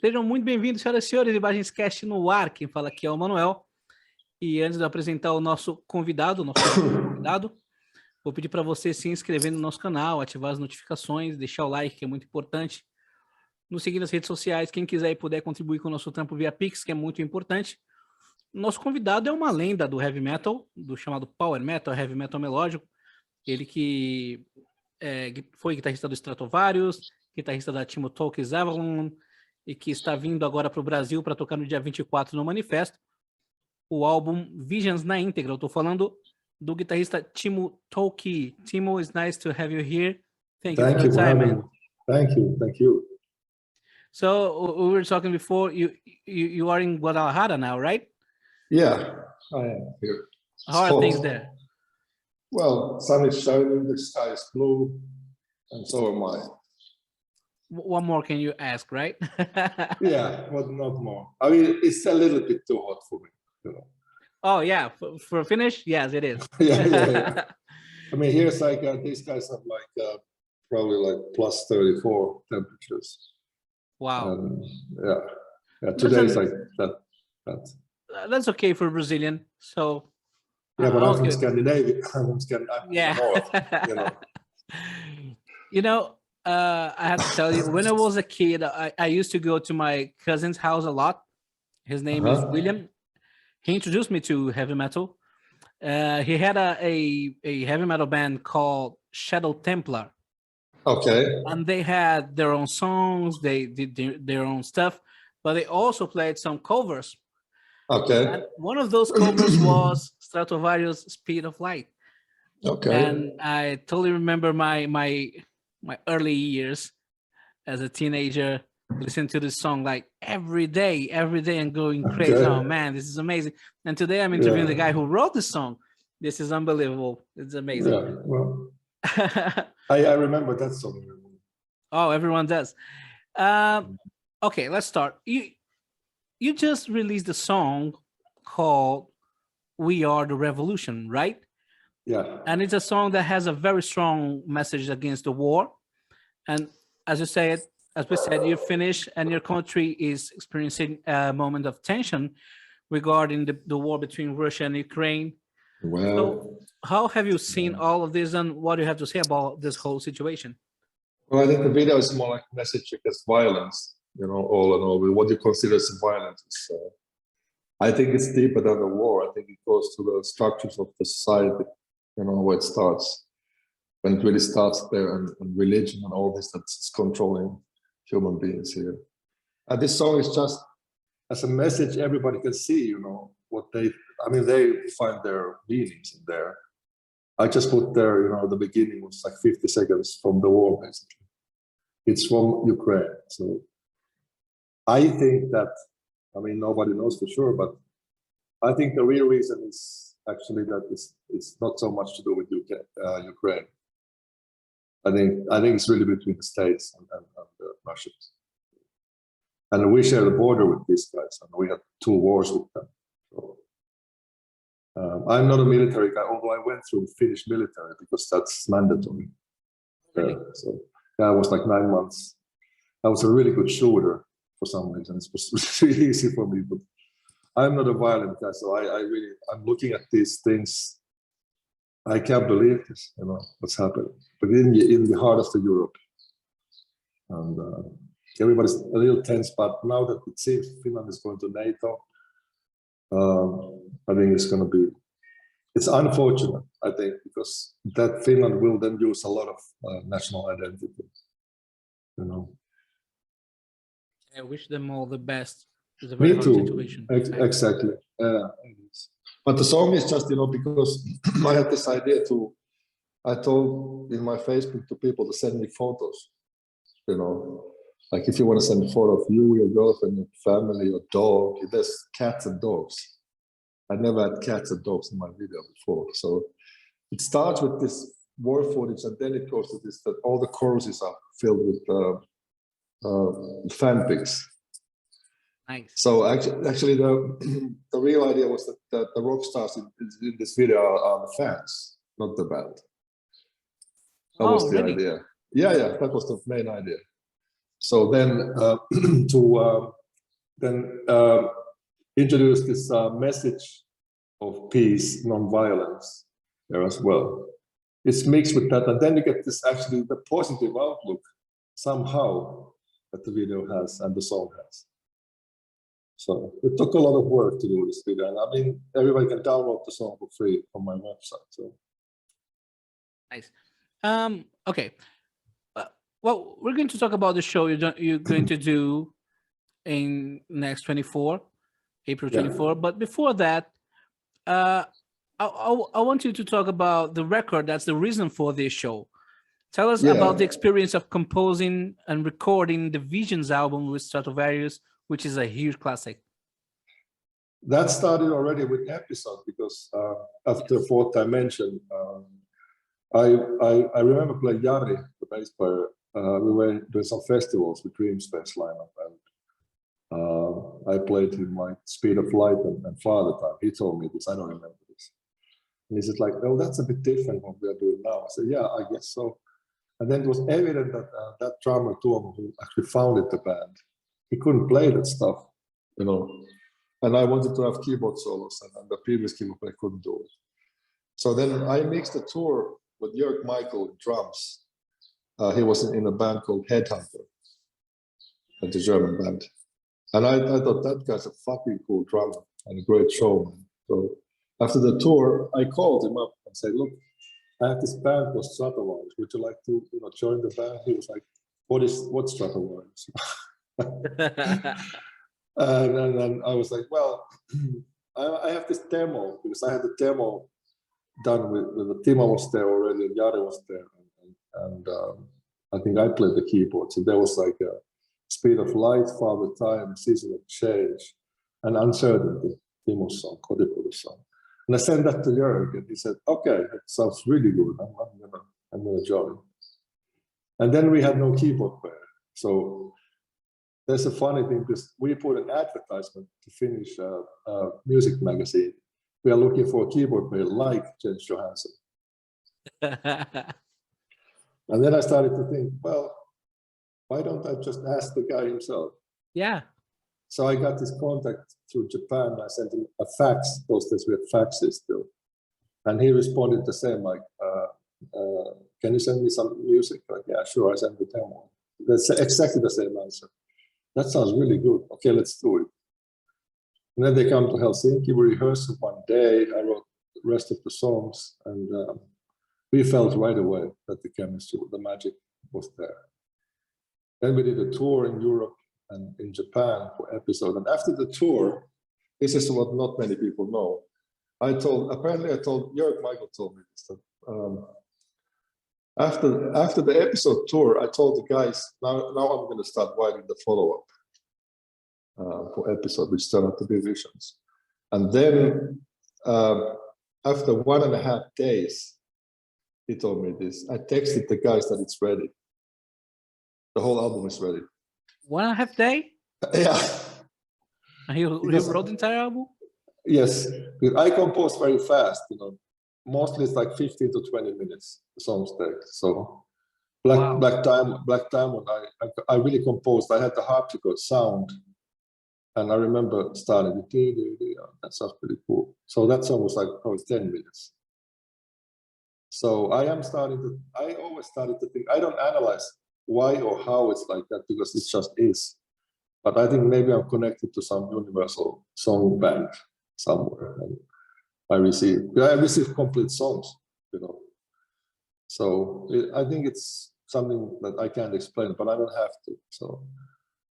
Sejam muito bem-vindos, senhoras e senhores, Ibagenscast no ar. Quem fala aqui é o Manuel. E antes de apresentar o nosso convidado, vou pedir para você se inscrever no nosso canal, ativar as notificações, deixar o like, que é muito importante. Nos seguir nas redes sociais, quem quiser e puder contribuir com o nosso trampo via PIX, que é muito importante. Nosso convidado é uma lenda do heavy metal, do chamado power metal, heavy metal melódico. Ele que foi guitarrista do Stratovarius, guitarrista da Timo Tolkki e que está vindo agora para o Brasil para tocar no dia 24 no Manifesto, o álbum Visions na íntegra. Eu estou falando do guitarrista Timo Tolkki. Timo, it's nice to have you here. Thank you for your time, man. Thank you. So we were talking before. You are in Guadalajara now, right? Yeah, I am here. How are things there? Well, sun is shining, the sky is blue, and so am I. What more can you ask, right? Yeah, but not more. I mean, it's a little bit too hot for me, you know. Oh yeah, for a finish, yes, it is. yeah. I mean, here's like these guys have like probably like plus 34 temperatures. Wow. Yeah. Today's like that. That's okay for a Brazilian. So. Yeah, but I'm from Scandinavia. I'm yeah. North, you know. You know, I have to tell you, when I was a kid, I used to go to my cousin's house a lot. His name is William. He introduced me to heavy metal. He had a heavy metal band called Shadow Templar. Okay. And they had their own songs. They did their own stuff, but they also played some covers. Okay. And one of those covers was Stratovarius' Speed of Light. Okay. And I totally remember my early years as a teenager, listening to this song like every day and going crazy. Okay. Oh man, this is amazing. And today I'm interviewing the guy who wrote the song. This is unbelievable. It's amazing. Yeah, well, I remember that song. Oh, everyone does. Okay, let's start. You just released a song called We Are the Revolution, right? Yeah. And it's a song that has a very strong message against the war. And as we said, you're Finnish and your country is experiencing a moment of tension regarding the war between Russia and Ukraine. Well, so how have you seen all of this, and what do you have to say about this whole situation? Well, I think the video is more like a message against violence, you know, all in all. What you consider as violence is, I think it's deeper than the war. I think it goes to the structures of the society, you know, where it starts. When it really starts there, and religion and all this that's controlling human beings here. And this song is just as a message everybody can see, you know, they find their meanings in there. I just put there, you know, the beginning was like 50 seconds from the war, basically. It's from Ukraine. So I think that, I mean, nobody knows for sure, but I think the real reason is actually that it's not so much to do with Ukraine. I think it's really between the States and the Russians. And we share the border with these guys, and we had 2 wars with them. So, I'm not a military guy, although I went through Finnish military because that's mandatory. So yeah, I was like 9 months. I was a really good shooter for some reason. It was really easy for me, but I'm not a violent guy, so I'm looking at these things. I can't believe this, you know, what's happening. But in the heart of the Europe, and everybody's a little tense. But now that it seems Finland is going to NATO, I think it's unfortunate. I think because that Finland will then use a lot of national identity, you know. I wish them all the best. It's a very hard situation. Exactly. But the song is just, you know, because I had this idea I told in my Facebook to people to send me photos, you know, like if you want to send a photo of you, your girlfriend, your family, your dog, there's cats and dogs. I never had cats and dogs in my video before. So it starts with this war footage, and then it goes to this, that all the choruses are filled with fan pics. Nice. So actually, the real idea was that the rock stars in this video are the fans, not the band. That was the idea. Yeah, that was the main idea. So then to introduce this message of peace, non-violence there as well. It's mixed with that, and then you get this actually the positive outlook somehow that the video has and the song has. So it took a lot of work to do this video, and I mean everybody can download the song for free from my website. So nice. Okay. Well, we're going to talk about the show you're going to do in next April 24. Yeah. But before that, I want you to talk about the record. That's the reason for this show. Tell us about the experience of composing and recording the Visions album with Stratovarius, which is a huge classic. That started already with episode because after Fourth Dimension, I remember playing Jari, the bass player. We were doing some festivals with Dream Space lineup, and I played him like Speed of Light and Father Time. He told me this, I don't remember this. And he said like, oh, that's a bit different from what we are doing now. I said, yeah, I guess so. And then it was evident that that drummer, Timo, who actually founded the band, he couldn't play that stuff, you know. And I wanted to have keyboard solos, and the previous keyboard player couldn't do it. So then I mixed a tour with Jörg Michael in drums. He was in a band called Headhunter, the German band. And I thought that guy's a fucking cool drummer and a great showman. So after the tour, I called him up and said, look, I have this band called Stratovarius. Would you like to join the band? He was like, what's Stratovarius? and then I was like, well, I have this demo, because I had the demo done with Timo was there already, and Jari was there. And I think I played the keyboard. So there was like a Speed of Light, Father Time, Season of Change, and Uncertainty, Timo's song, Contribua's song. And I sent that to Jörg, and he said, okay, it sounds really good. I'm gonna join. And then we had no keyboard player. So there's a funny thing, because we put an advertisement to Finnish music magazine. We are looking for a keyboard player like James Johansson. And then I started to think, well, why don't I just ask the guy himself? Yeah. So I got his contact through Japan. I sent him a fax. Those days we had faxes still. And he responded the same, like, can you send me some music? Like, yeah, sure, I sent the demo. That's exactly the same answer. That sounds really good. Okay, let's do it. And then they come to Helsinki. We rehearsed one day. I wrote the rest of the songs, and we felt right away that the chemistry, the magic was there. Then we did a tour in Europe and in Japan for episode. And after the tour, this is what not many people know. Jörg Michael told me this, that after the episode tour, I told the guys, now I'm going to start writing the follow-up for episode, which turned out to be Visions. And then after 1.5 days, he told me this. I texted the guys that it's ready. The whole album is ready. 1.5 days? Yeah. And he wrote the entire album? Yes. I compose very fast, Mostly it's like 15 to 20 minutes, the songs take. So Black Diamond, I really composed. I had the harpsichord sound. And I remember starting, that sounds pretty cool. So that song was like probably 10 minutes. So I always started to think, I don't analyze why or how it's like that, because it just is. But I think maybe I'm connected to some universal song bank somewhere. And I receive complete songs, So I think it's something that I can't explain, but I don't have to. So,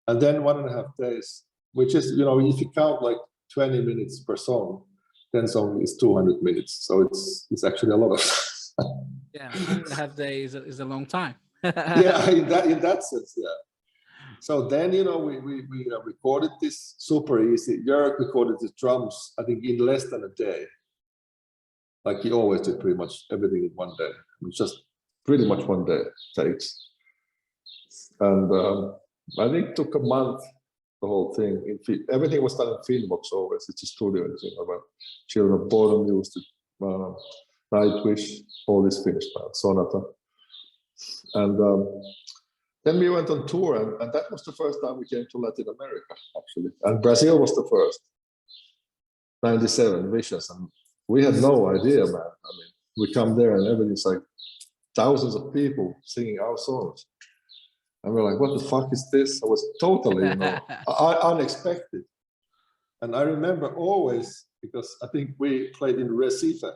and then 1.5 days, which is, if you count like 20 minutes per song, then song is 200 minutes. So it's actually a lot of. Yeah, 1.5 days is a long time. Yeah, in that sense, yeah. So then, we recorded this super easy. Jörg recorded the drums, I think, in less than a day. Like he always did pretty much everything in one day. It's just pretty much one day takes. And I think it took a month, the whole thing. Everything was done in Fieldbox always. It's a studio, about Children of Bodom used it, Nightwish, all this finished now, Sonata. And Then we went on tour, and that was the first time we came to Latin America, actually. And Brazil was the first. 97 Visions, and we had no idea, man. I mean, we come there and everything's like thousands of people singing our songs. And we're like, what the fuck is this? I was totally, unexpected. And I remember always, because I think we played in Recife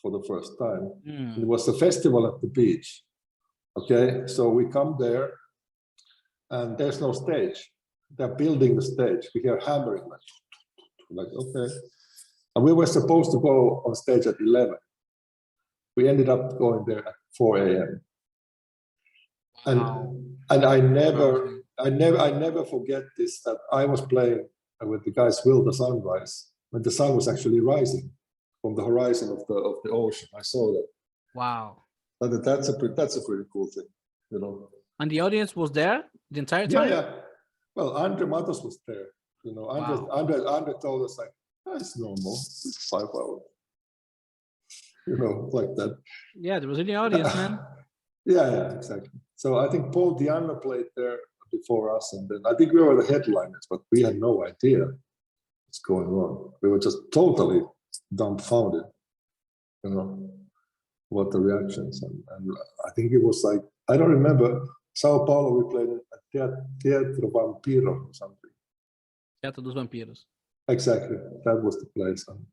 for the first time. Mm. It was a festival at the beach. Okay, so we come there and there's no stage. They're building the stage. We hear hammering, like okay. And we were supposed to go on stage at 11. We ended up going there at 4 a.m. And I never forget this, that I was playing with the guys Will the Sunrise when the sun was actually rising from the horizon of the ocean. I saw that. Wow. But that's a pretty cool thing, you know. And the audience was there the entire time? Yeah. Well, Andre Matos was there. You know, Andre told us like, it's normal. It's 5 hours. You know, like that. Yeah, there was an audience, man. Yeah, exactly. So I think Paul Diana played there before us, and then I think we were the headliners, but we had no idea what's going on. We were just totally dumbfounded, you know, what the reactions. And I think it was like, I don't remember, Sao Paulo, we played at Teatro Vampiro or something. Teatro dos Vampiros. Exactly, that was the place. And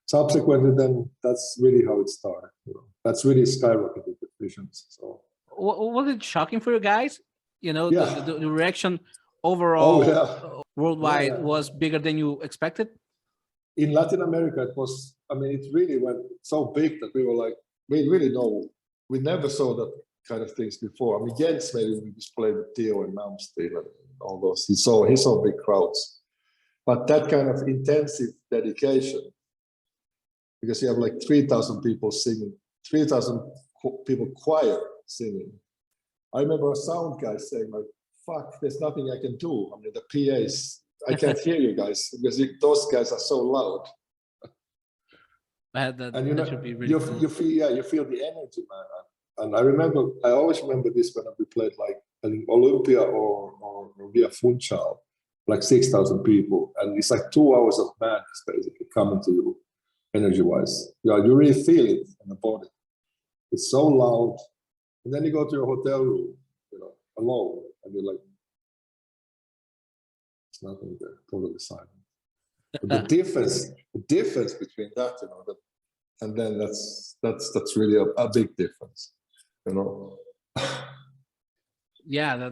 subsequently, then that's really how it started. You know, that's really skyrocketed the Visions. So, was it shocking for you guys? You know, the reaction overall worldwide was bigger than you expected. In Latin America, it was. I mean, it really went so big that we were like, we really know. We never saw that kind of things before. I mean, Jens maybe we just played with Theo and Malmsteen and all those. He saw big crowds. But that kind of intensive dedication, because you have like 3,000 people singing, 3,000 people choir singing. I remember a sound guy saying like, fuck, there's nothing I can do. I mean, the PAs, I can't hear you guys because those guys are so loud. And you know, should be really cool. you feel the energy, man. And I always remember this when we played like in Olympia or Via Funchal. Like 6,000 people, and it's like 2 hours of madness basically coming to you, energy-wise. You really feel it in the body. It's so loud, and then you go to your hotel room, you know, alone, and you're like, it's nothing there, totally silent. But the difference between that, you know, and then that's really a big difference, you know. Yeah,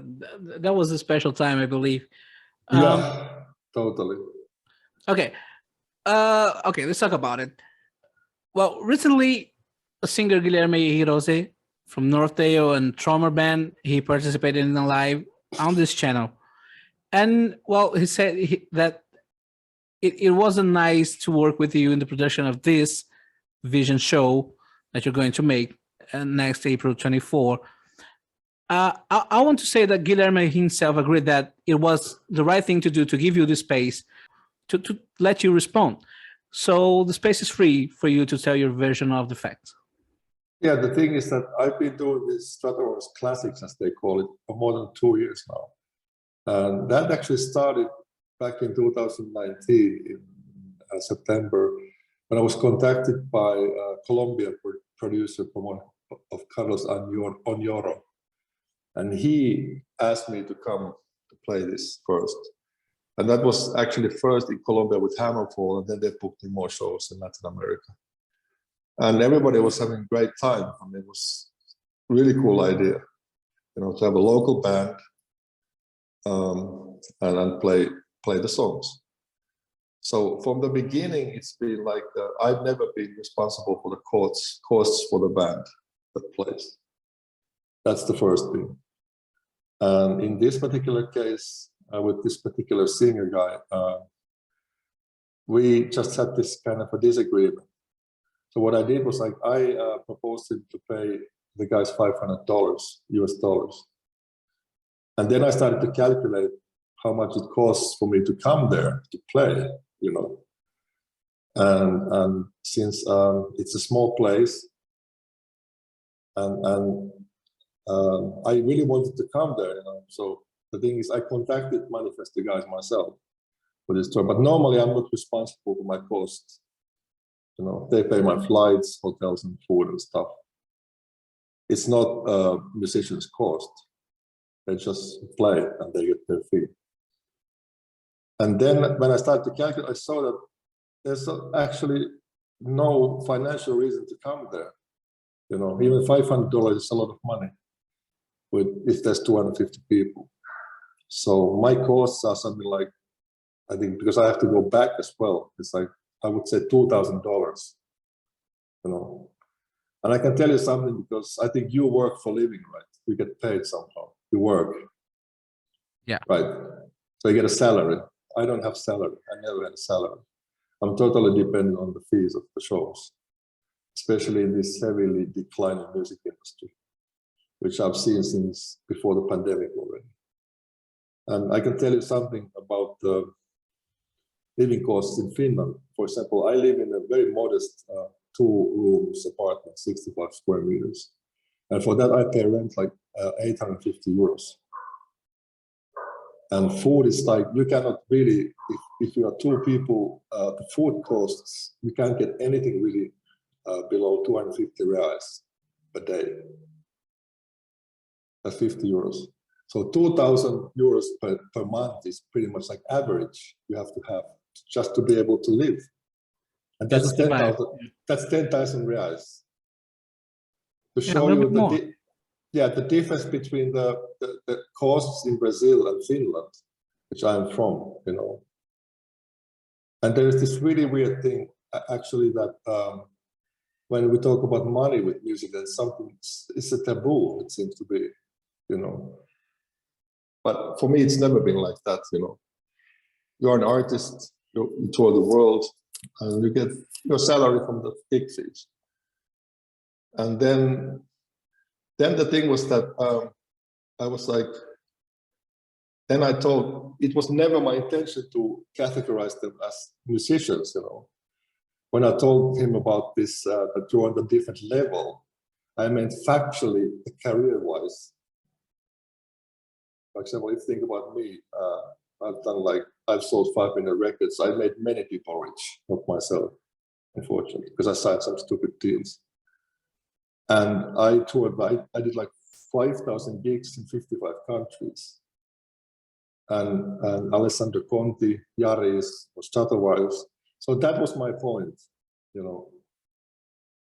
that was a special time, I believe. Yeah, totally. Okay. Okay, let's talk about it. Well, recently, singer Guilherme Hirose from Norteio and Trommer Band, he participated in a live on this channel. And, well, he said that it wasn't nice to work with you in the production of this Vision show that you're going to make next April 24. I want to say that Guilherme himself agreed that it was the right thing to do to give you the space to let you respond. So the space is free for you to tell your version of the facts. Yeah, the thing is that I've been doing this Stratovarius Classics, as they call it, for more than 2 years now. And that actually started back in 2019, in September, when I was contacted by a Colombian producer of Carlos Oñoro. And he asked me to come to play this first. And that was actually first in Colombia with Hammerfall, and then they booked in more shows in Latin America. And everybody was having a great time. I mean, it was a really cool idea, you know, to have a local band and play the songs. So from the beginning, it's been like, I've never been responsible for the costs for the band that plays. That's the first thing. And in this particular case, with this particular singer guy, we just had this kind of a disagreement. So what I did was like, I proposed him to pay the guys $500 US dollars. And then I started to calculate how much it costs for me to come there to play, you know. And since it's a small place, and I really wanted to come there, you know. So the thing is, I contacted Manifest the guys myself for this tour, but normally I'm not responsible for my costs. You know, they pay my flights, hotels, and food and stuff. It's not musicians' cost. They just play and they get their fee. And then when I started to calculate, I saw that there's actually no financial reason to come there. You know, even $500 is a lot of money if there's 250 people. So my costs are something like, I think, because I have to go back as well, it's like, I would say $2,000, you know. And I can tell you something, because I think you work for a living, right? You get paid somehow, you work. Yeah. Right, so you get a salary. I don't have salary, I never had a salary. I'm totally dependent on the fees of the shows, especially in this heavily declining music industry, which I've seen since before the pandemic already. And I can tell you something about the living costs in Finland. For example, I live in a very modest 2-room apartment, 65 square meters. And for that, I pay rent like 850 euros. And food is like, you cannot really, if you are 2 people, the food costs, you can't get anything really below 250 reais a day. That's 50 euros. So 2,000 euros per month is pretty much like average you have to have just to be able to live. And that's 10,000. That's 10,000 reais. To show you the difference between the costs in Brazil and Finland, which I'm from, you know. And there's this really weird thing, actually, that when we talk about money with music, that's something, it's a taboo, it seems to be, you know. But for me, it's never been like that, you know. You're an artist, you tour the world, and you get your salary from the gig fees. And then the thing was that I was like, then I told, it was never my intention to categorize them as musicians, you know. When I told him about this, that you're on a different level, I meant factually, career-wise. For example, if you think about me, I've sold 5 million records. I made many people rich, not myself, unfortunately, because I signed some stupid deals. And I toured, I did like 5,000 gigs in 55 countries. And Alessandro Conti, Yaris, Stratovarius. So that was my point, you know,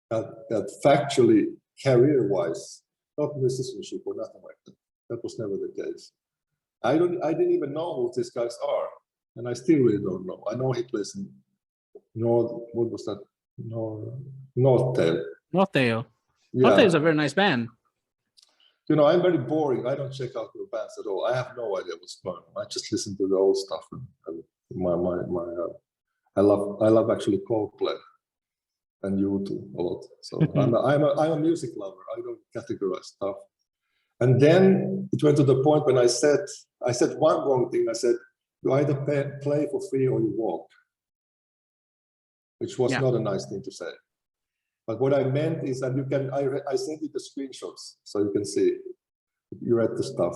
that factually, career-wise, not musicianship or nothing like that. That was never the case. I didn't even know who these guys are, and I still really don't know. I know he plays in what was that? Northtail. Northtail. Yeah. Northtail is a very nice band. You know, I'm very boring. I don't check out the bands at all. I have no idea what's going on. I just listen to the old stuff. And I love actually Coldplay and U2 a lot. So I'm a music lover. I don't categorize stuff. And then it went to the point when I said one wrong thing. I said, you either play for free or you walk, which was not a nice thing to say. But what I meant is that you can, I sent you the screenshots so you can see, you read the stuff.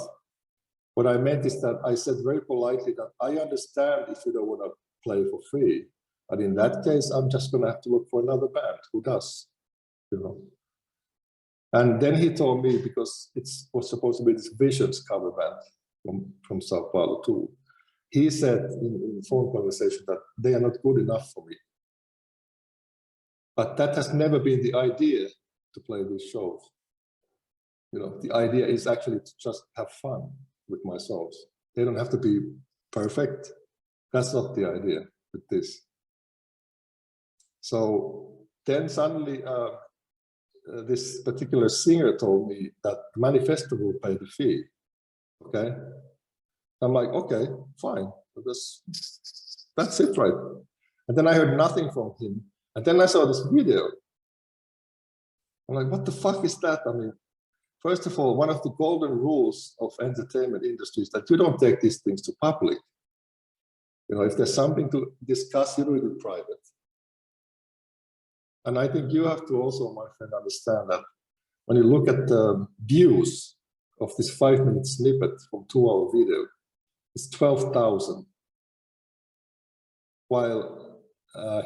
What I meant is that I said very politely that I understand if you don't want to play for free. But in that case, I'm just going to have to look for another band who does, you know. And then he told me, because it was supposed to be this Visions cover band from Sao Paulo too. He said in the phone conversation that they are not good enough for me. But that has never been the idea to play these shows. You know, the idea is actually to just have fun with my songs. They don't have to be perfect. That's not the idea with this. So then suddenly, this particular singer told me that Manifesto will pay the fee. Okay, I'm like, okay, fine. That's it, right? And then I heard nothing from him. And then I saw this video. I'm like, what the fuck is that? I mean, first of all, one of the golden rules of entertainment industry is that you don't take these things to public. You know, if there's something to discuss, you do it in private. And I think you have to also, my friend, understand that when you look at the views of this 5-minute snippet from 2-hour video, it's 12,000, while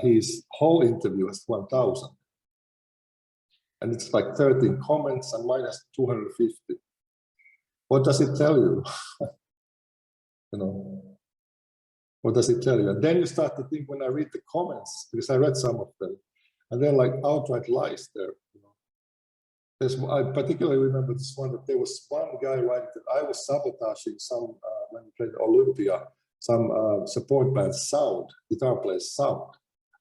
his whole interview has 1,000. And it's like 13 comments and minus 250. What does it tell you? You know, what does it tell you? And then you start to think, when I read the comments, because I read some of them, and they're like outright lies there. You know, I particularly remember this one, that there was one guy writing that I was sabotaging some when we played Olympia, some support band sound, guitar player's sound.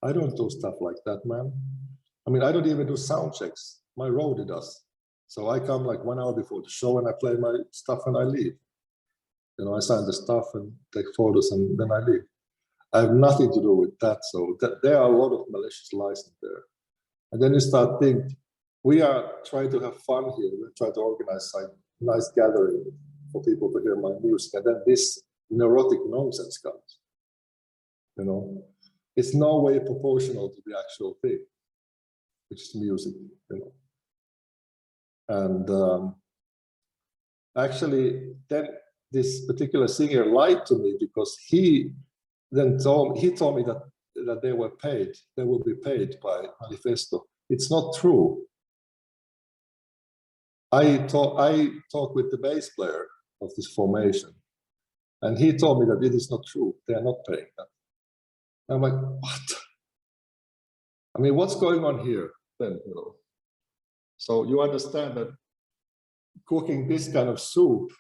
I don't do stuff like that, man. I mean, I don't even do sound checks. My roadie does. So I come like 1 hour before the show and I play my stuff and I leave. You know, I sign the stuff and take photos and then I leave. I have nothing to do with that. So there are a lot of malicious lies in there. And then you start thinking, we are trying to have fun here. We're trying to organize a nice gathering for people to hear my music. And then this neurotic nonsense comes. You know, it's no way proportional to the actual thing, which is music, you know. And actually, then this particular singer lied to me, because he told me that they were paid, they will be paid by Manifesto. It's not true. I talked with the bass player of this formation, and he told me that it is not true. They are not paying them. I'm like, what? I mean, what's going on here then, you know? So you understand that cooking this kind of soup,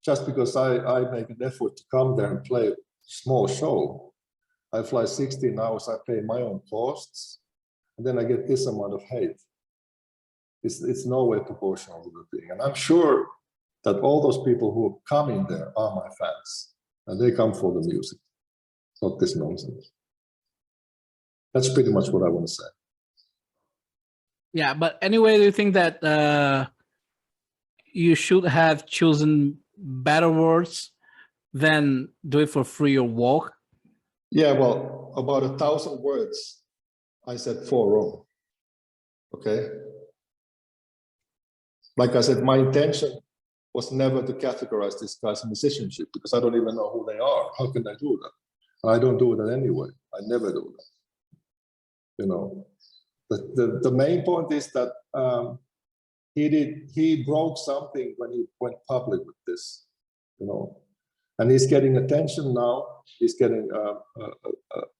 just because I make an effort to come there and play a small show, I fly 16 hours, I pay my own costs, and then I get this amount of hate. It's no way proportional to the thing. And I'm sure that all those people who come in there are my fans, and they come for the music, not this nonsense. That's pretty much what I want to say. Yeah, but anyway, do you think that you should have chosen better words than do it for free or walk? Yeah, well, about 1,000 words, I said 4 wrong. Okay. Like I said, my intention was never to categorize these guys in musicianship, because I don't even know who they are. How can I do that? I don't do that anyway. I never do that. You know, the main point is that he broke something when he went public with this, you know, and he's getting attention now. He's getting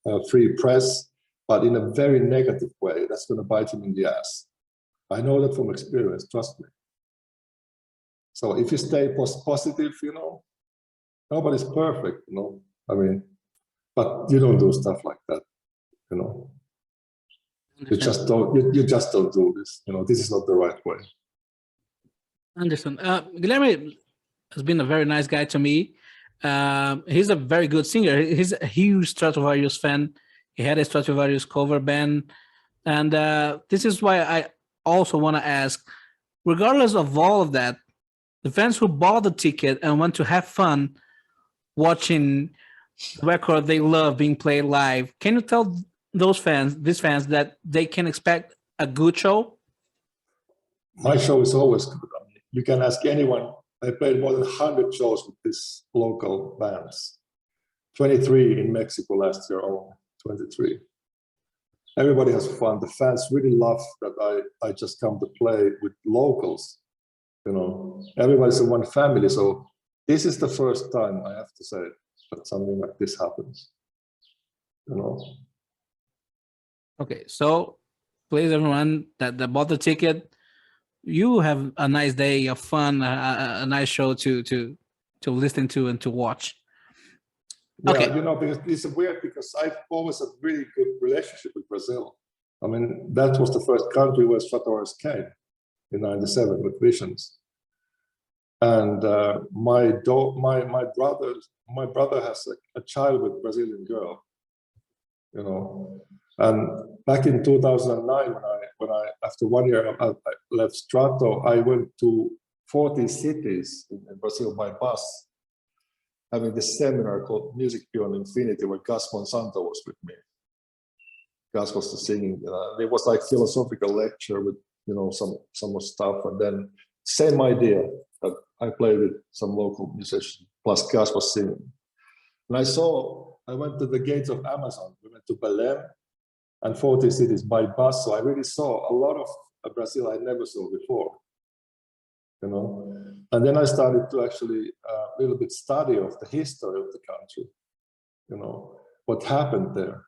a free press, but in a very negative way. That's going to bite him in the ass. I know that from experience, trust me. So if you stay positive, you know, nobody's perfect, you know, I mean, but you don't do stuff like that, you know. You just don't do this, you know. This is not the right way. Understand. Guilherme has been a very nice guy to me. He's a very good singer. He's a huge Stratovarius fan. He had a Stratovarius cover band. And this is why I also want to ask, regardless of all of that, the fans who bought the ticket and want to have fun watching the record they love being played live, can you tell these fans, that they can expect a good show? My show is always good. I mean, you can ask anyone. I played more than 100 shows with these local bands. 23 in Mexico last year, only 23. Everybody has fun. The fans really love that I just come to play with locals. You know, everybody's in one family. So this is the first time, I have to say, that something like this happens. You know. Okay, so please, everyone that bought the ticket, you have a nice day of fun, a nice show to listen to and to watch. Yeah, okay. You know, because it's weird, because I've always had a really good relationship with Brazil. I mean, that was the first country where Stratovarius came in '97 with Visions. And my brother has a child with a Brazilian girl, you know. And back in 2009, when I after 1 year I left Strato, I went to 40 cities in Brazil by bus, having this seminar called Music Beyond Infinity, where Gus Monsanto was with me. Gus was the singing. It was like philosophical lecture with some more stuff, and then same idea that I played with some local musicians, plus Gas was singing. And I went to the gates of Amazon, we went to Belém and 40 cities by bus, so I really saw a lot of Brazil I never saw before, And then I started to actually a little bit study of the history of the country, what happened there.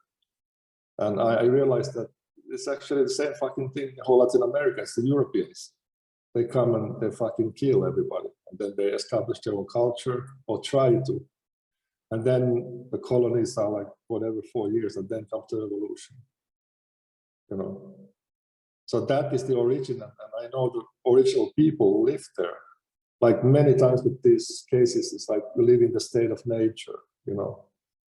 And I realized that it's actually the same fucking thing in whole Latin America. It's the Europeans. They come and they fucking kill everybody. And then they establish their own culture, or try to. And then the colonies are like, whatever, 4 years, and then comes the revolution. So that is the origin. And I know the original people lived there. Like many times with these cases, it's like we live in the state of nature,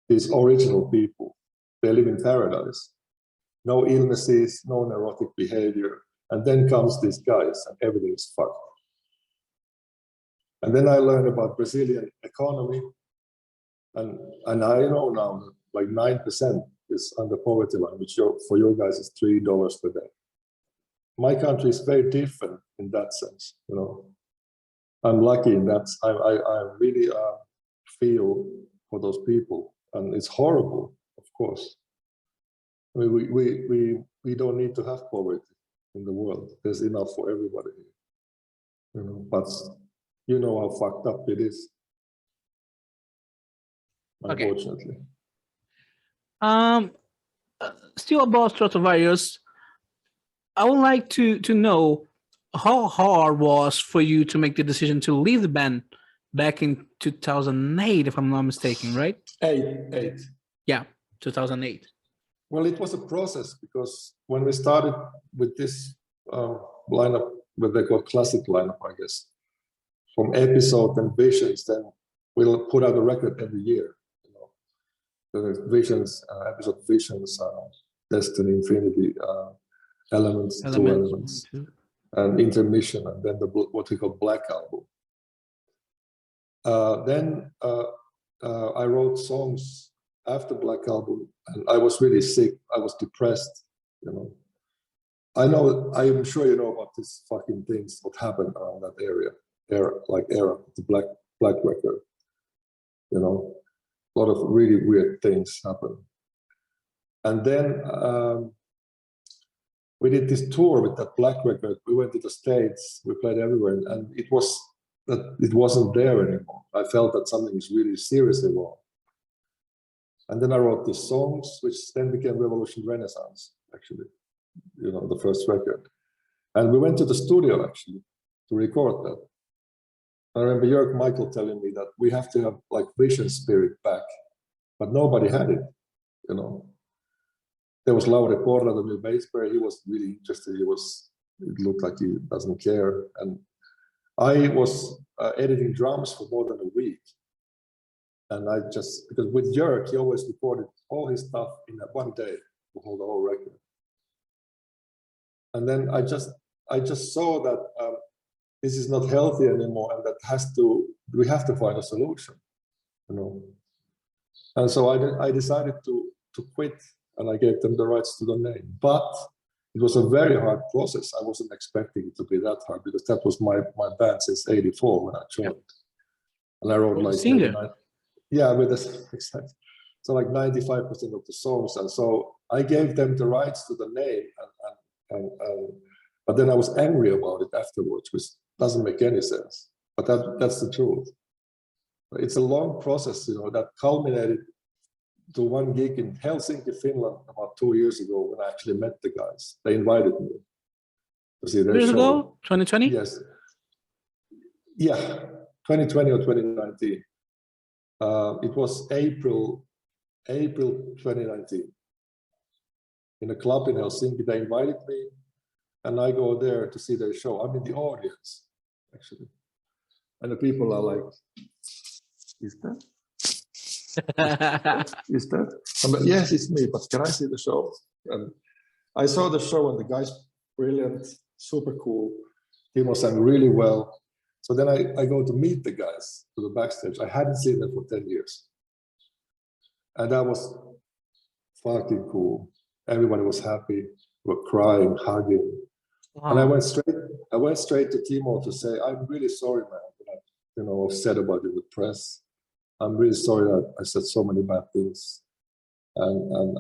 These original people, they live in paradise. No illnesses, no neurotic behavior. And then comes these guys and everything is fucked. And then I learned about Brazilian economy. And I know now that like 9% is under poverty line, which for you guys is $3 per day. My country is very different in that sense, I'm lucky in that. I really feel for those people, and it's horrible, of course. I mean, we don't need to have poverty in the world. There's enough for everybody, But how fucked up it is, unfortunately. Still about Stratovarius, I would like to know how hard was for you to make the decision to leave the band back in 2008, if I'm not mistaken, right? Eight. Yeah, 2008. Well, it was a process, because when we started with this lineup, what they call classic lineup, I guess, from Episode and Visions, then we'll put out a record every year. The Visions, Episode Visions, Destiny, Infinity, Elements, Two Elements, and Intermission, and then what we call Black Album. Then I wrote songs after Black Album, and I was really sick. I was depressed, I'm sure you know about these fucking things, what happened around that era, the Black record. A lot of really weird things happened. And then we did this tour with that Black record. We went to the States, we played everywhere, and it wasn't there anymore. I felt that something is really seriously wrong. And then I wrote these songs, which then became Revolution Renaissance, actually, the first record. And we went to the studio, actually, to record that. I remember Jörg Michael telling me that we have to have like Vision Spirit back, but nobody had it, There was Lauri Porra, the new bass player. He was really interested. It looked like he doesn't care. And I was editing drums for more than a week. And because with Jörg, he always recorded all his stuff in one day to hold the whole record. And then I just saw that this is not healthy anymore, and we have to find a solution, And so I decided to quit, and I gave them the rights to the name. But it was a very hard process. I wasn't expecting it to be that hard, because that was my band since '84 when I joined. And I wrote like singer. With this exactly. So like 95% of the songs, and so I gave them the rights to the name, but then I was angry about it afterwards, which doesn't make any sense. But that's the truth. It's a long process, that culminated to one gig in Helsinki, Finland, about 2 years ago, when I actually met the guys. They invited me to see their show. 2 years ago, 2020? Yes. Yeah, 2020 or 2019. It was April 2019. In a club in Helsinki, they invited me, and I go there to see their show. I'm in the audience, actually. And the people are like, is that? Is that? I'm like, yes, it's me, but can I see the show? And I saw the show, and the guy's brilliant, super cool. Timo sang really well. So then I go to meet the guys to the backstage. I hadn't seen them for 10 years. And that was fucking cool. Everybody was happy. We were crying, hugging. And I went straight to Timo to say, I'm really sorry, man, that I, said about you in the press. I'm really sorry that I said so many bad things. And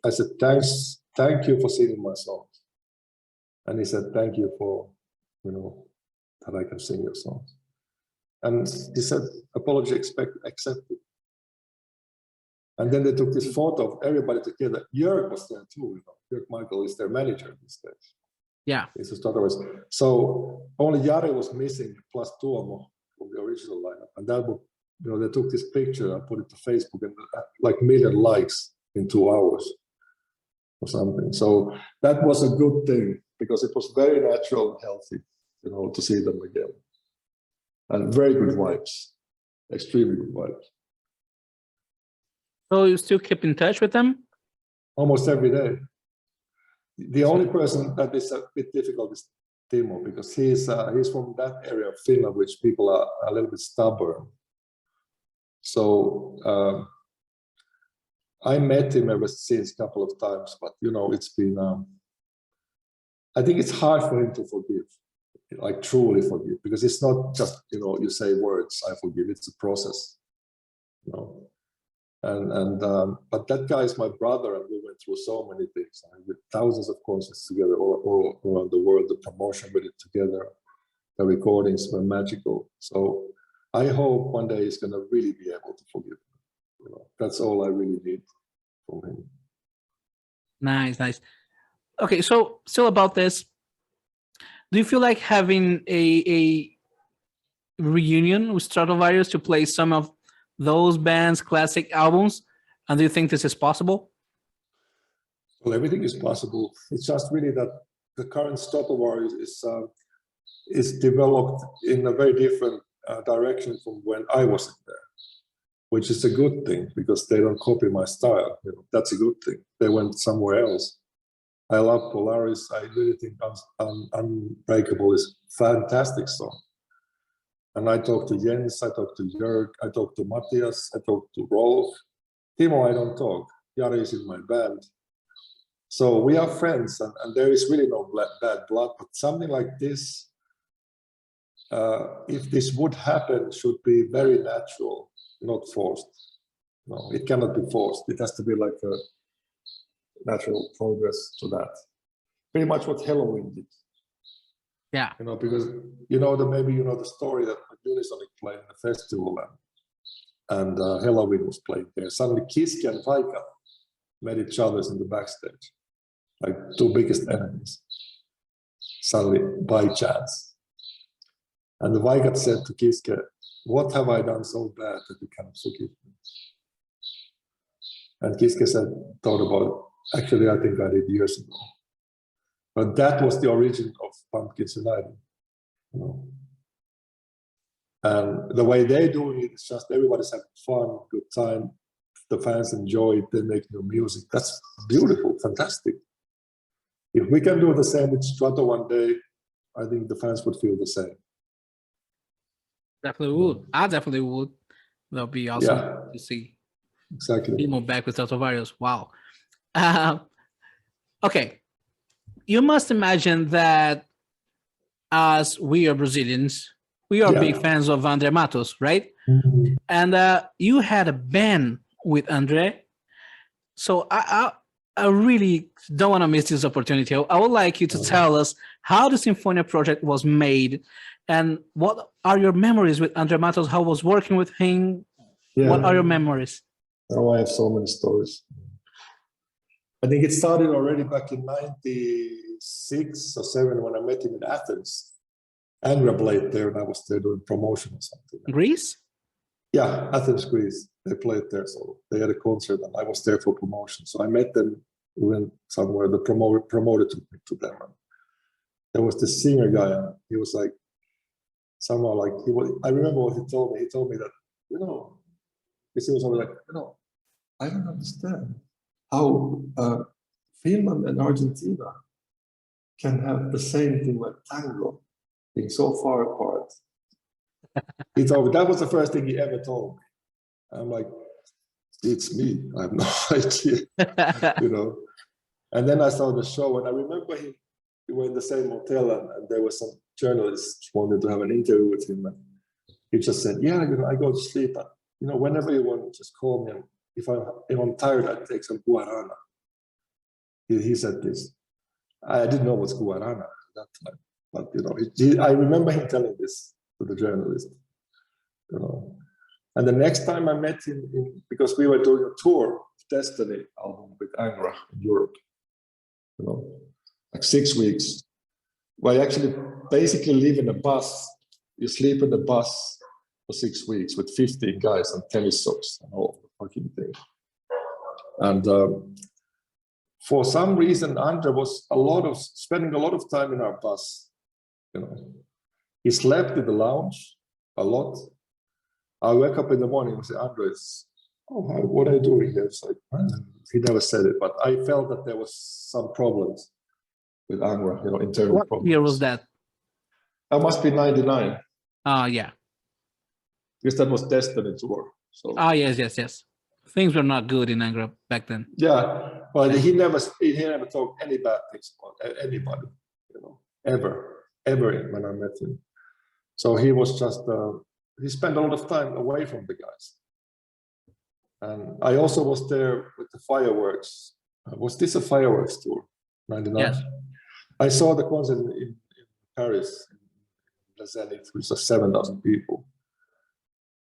I said, thank you for singing my songs. And he said, thank you for, that I can sing your songs. And he said, apology accepted. And then they took this photo of everybody together. Jörg was there too, Jörg Michael is their manager at this stage. Yeah. It's a Stratovarius. So only Jari was missing, plus Tuomo from the original lineup. And that would, they took this picture and put it to Facebook and like 1 million likes in 2 hours or something. So that was a good thing because it was very natural and healthy, to see them again. And very good vibes, extremely good vibes. So you still keep in touch with them? Almost every day. The only person that is a bit difficult is Timo, because he's from that area of Finland, which people are a little bit stubborn. So I met him ever since a couple of times, but it's been. I think it's hard for him to forgive, like truly forgive, because it's not just you say words, I forgive. It's a process, But that guy is my brother, and we went through so many things. With thousands of concerts together all around the world, the promotion with it together, the recordings were magical. So I hope one day he's going to really be able to forgive me. That's all I really need from him. Nice. Okay, so still about this, do you feel like having a reunion with Stratovarius to play some of those bands' classic albums? And do you think this is possible? Well, everything is possible. It's just really that the current Stratovarius is developed in a very different direction from when I was there, which is a good thing because they don't copy my style. That's a good thing. They went somewhere else. I love Polaris. I really think Unbreakable is a fantastic song. And I talked to Jens, I talked to Jörg, I talked to Matthias, I talked to Rolf. Timo, I don't talk. Jari is in my band. So we are friends, and there is really no bad blood. But something like this, if this would happen, should be very natural, not forced. No, it cannot be forced. It has to be like a natural progress to that. Pretty much what Halloween did. Yeah. Because maybe the story that Unisonic played in the festival and Halloween was played there. Suddenly Kiski and Vaikat met each other in the backstage, like 2 biggest enemies. Suddenly, by chance. And the Vaikat said to Kiski, "What have I done so bad that you cannot forgive me?" And Kiski thought about it. Actually, I think I did years ago. But that was the origin of Pumpkins United. And the way they're doing it is just everybody's having fun, good time. The fans enjoy it. They make new music. That's beautiful, fantastic. If we can do the same with Strato one day, I think the fans would feel the same. Definitely would. I definitely would. That'll be awesome to see. Exactly. Timo back with Stratovarius. Wow. Okay. You must imagine that as we are Brazilians, we are big fans of André Matos, right? Mm-hmm. And you had a band with André. So I really don't want to miss this opportunity. I would like you to tell us how the Sinfonia project was made and what are your memories with André Matos, how was working with him? Yeah. What are your memories? Oh, I have so many stories. I think it started already back in 96 or 7 when I met him in Athens. Angra played there and I was there doing promotion or something. Greece? Yeah, Athens, Greece. They played there, so they had a concert and I was there for promotion. So I met them, we went somewhere, the promoter took me to them. And there was this singer guy and he was like, somehow like, I remember what he told me. He told me that, because he was always like, I don't understand how Finland and Argentina can have the same thing like tango, being so far apart. He told me that was the first thing he ever told me. I'm like, it's me. I have no idea, And then I saw the show, and I remember him we were in the same hotel, and there were some journalists wanted to have an interview with him. And he just said, "Yeah, I go to sleep, but whenever you want, just call me. And if I'm tired, I take some guarana." He said this. I didn't know what's guarana at that time, but I remember him telling this to the journalist. And the next time I met him, because we were doing a tour of Destiny album with Angra in Europe, like 6 weeks. Well, I actually basically live in a bus. You sleep in the bus for 6 weeks with 15 guys and tennis socks and all the fucking thing. And for some reason, Andre was spending a lot of time in our bus. He slept in the lounge a lot. I wake up in the morning and say, "Andre, what are you doing here?" It's like, he never said it, but I felt that there was some problems with Angra, internal What problems. year was that? That must be 99. Yeah. Because that was Destiny tour. So. Yes. Things were not good in Angra back then. Yeah, but he never talked any bad things about anybody, ever when I met him. So he was just, he spent a lot of time away from the guys. And I also was there with the fireworks. Was this a fireworks tour? 99? Yes. I saw the concert in Paris, in the Zenith, which was 7,000 people.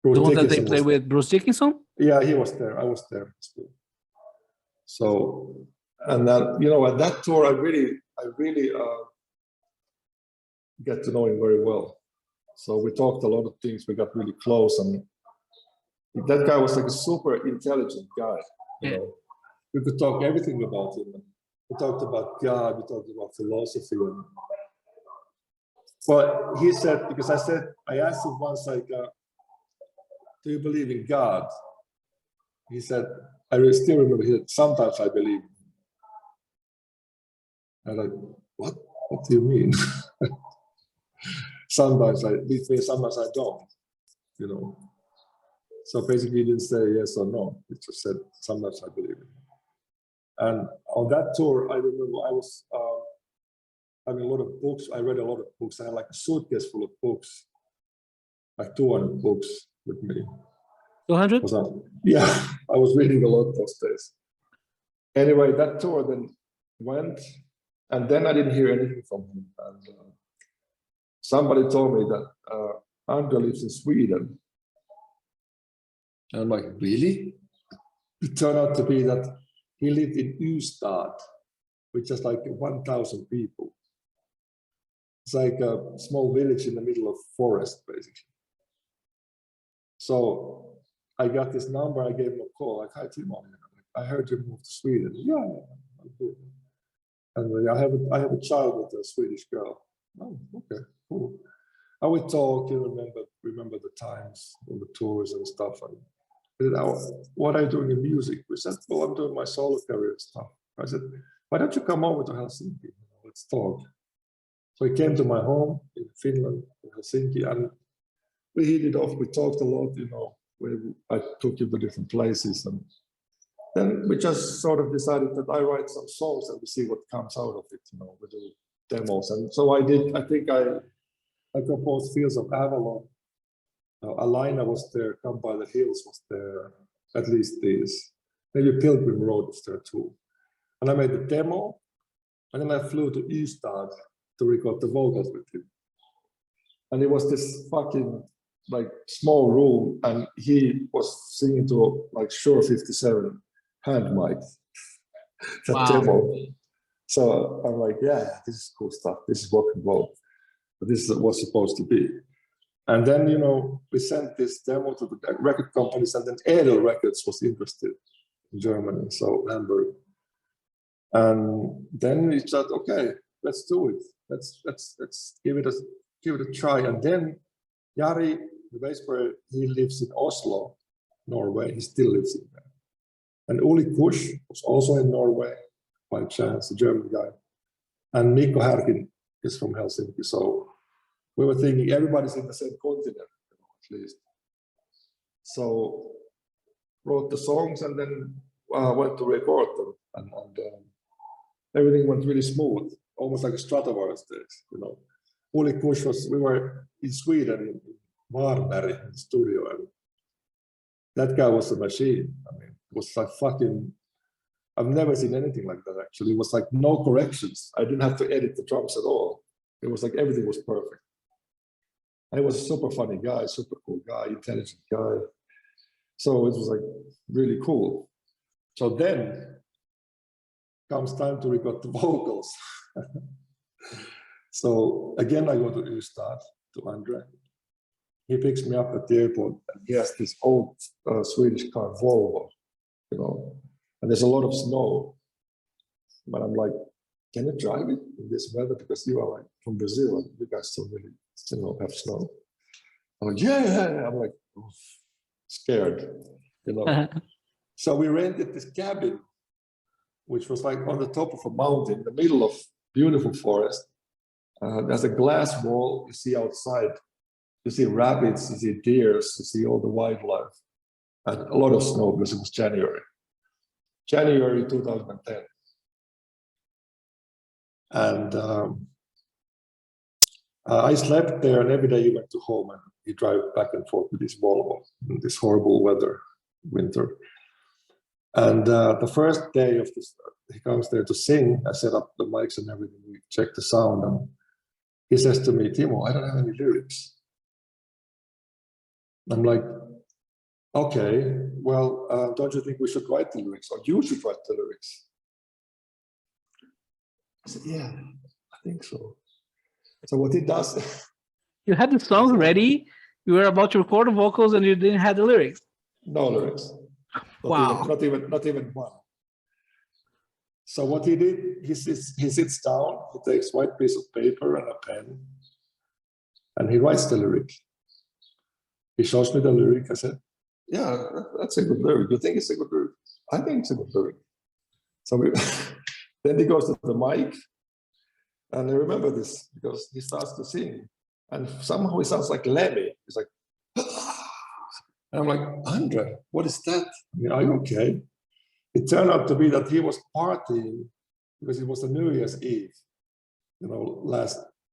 The one that they play with Bruce Dickinson? Yeah, he was there. I was there. So, and then, at that tour, I really get to know him very well. So we talked a lot of things. We got really close, and that guy was like a super intelligent guy. We could talk everything about him. We talked about God. We talked about philosophy. But he said, because I asked him once, like, "Do you believe in God?" He said, I still remember, he said, "Sometimes I believe." I'm like, what? What do you mean? Sometimes I don't, So basically he didn't say yes or no. He just said, "Sometimes I believe it." And on that tour, I remember I was having a lot of books. I read a lot of books. I had like a suitcase full of books, like 200 books with me. 200? Yeah, I was reading a lot those days. Anyway, that tour then went, and then I didn't hear anything from him. And somebody told me that Andre lives in Sweden. And I'm like, really? It turned out to be that he lived in Ystad, which is like 1,000 people. It's like a small village in the middle of forest, basically. So I got this number, I gave him a call, like, "Hi, Timo, I heard you moved to Sweden." "Yeah, I'm good. And I have a child with a Swedish girl." "Oh, okay, cool." And we talked, remember the times on the tours and stuff. And "What are you doing in music?" We said, "Well, I'm doing my solo career stuff." I said, "Why don't you come over to Helsinki? Let's talk." So he came to my home in Finland, in Helsinki, and we hit it off. We talked a lot, I took him to different places, and then we just sort of decided that I write some songs and we see what comes out of it. We do demos, and so I did. I think I composed Fields of Avalon. Alina was there. Come by the Hills was there. At least these. Maybe Pilgrim Road was there too. And I made the demo, and then I flew to Ystad to record the vocals with him. And it was this fucking like small room, and he was singing to like Shure 57 hand mic. That demo. So I'm like, yeah, this is cool stuff. This is rock and roll. But this is what's supposed to be. And then, we sent this demo to the record companies, and then Edel Records was interested in Germany, so Hamburg. And then we said, okay, let's do it. Let's give it a try. And then Jari, the bass player, he lives in Oslo, Norway. He still lives in there. And Uli Kusch was also in Norway, by chance, a German guy. And Mikko Härkin is from Helsinki. So we were thinking everybody's in the same continent, at least. So wrote the songs and then went to record them. And everything went really smooth. almost like a Stratovarius days, you know. Only push was, we were in Sweden, in Varberg, in the studio, and that guy was a machine. I mean, it was like fucking, I've never seen anything like that, actually. It was like no corrections. I didn't have to edit the drums at all. It was like everything was perfect. And he was a super funny guy, super cool guy, intelligent guy. So it was like really cool. So then comes time to record the vocals. So again, I go to Ystad, to Andre. He picks me up at the airport, and he has this old Swedish car, Volvo, you know, and there's a lot of snow. But I'm like, can you drive it in this weather? Because you are like from Brazil, and you guys don't really, you know, have snow. I'm like, yeah. I'm like, scared, you know. So we rented this cabin, which was like on the top of a mountain, in the middle of beautiful forest. There's a glass wall you see outside. You see rabbits, you see deers, you see all the wildlife, and a lot of snow because it was January 2010. And I slept there, and every day he went to home, and he drove back and forth with his Volvo in this horrible weather, winter. And the first day of this, he comes there to sing. I set up the mics and everything. We checked the sound, and he says to me, Timo, I don't have any lyrics. I'm like, okay, well, don't you think we should write the lyrics, or you should write the lyrics? I said, yeah, I think so. So what he does... You had the song ready, you were about to record the vocals, and you didn't have the lyrics. No lyrics. Wow. Not even one. So what he did, he sits down, he takes white piece of paper and a pen, and he writes the lyric. He shows me the lyric. I said, yeah, that's a good lyric. You think it's a good lyric? I think it's a good lyric. So then he goes to the mic, and I remember this because he starts to sing, and somehow he sounds like Lemmy. He's like, and I'm like, Andre, what is that? I mean, are you okay? It turned out to be that he was partying because it was the New Year's Eve, you know,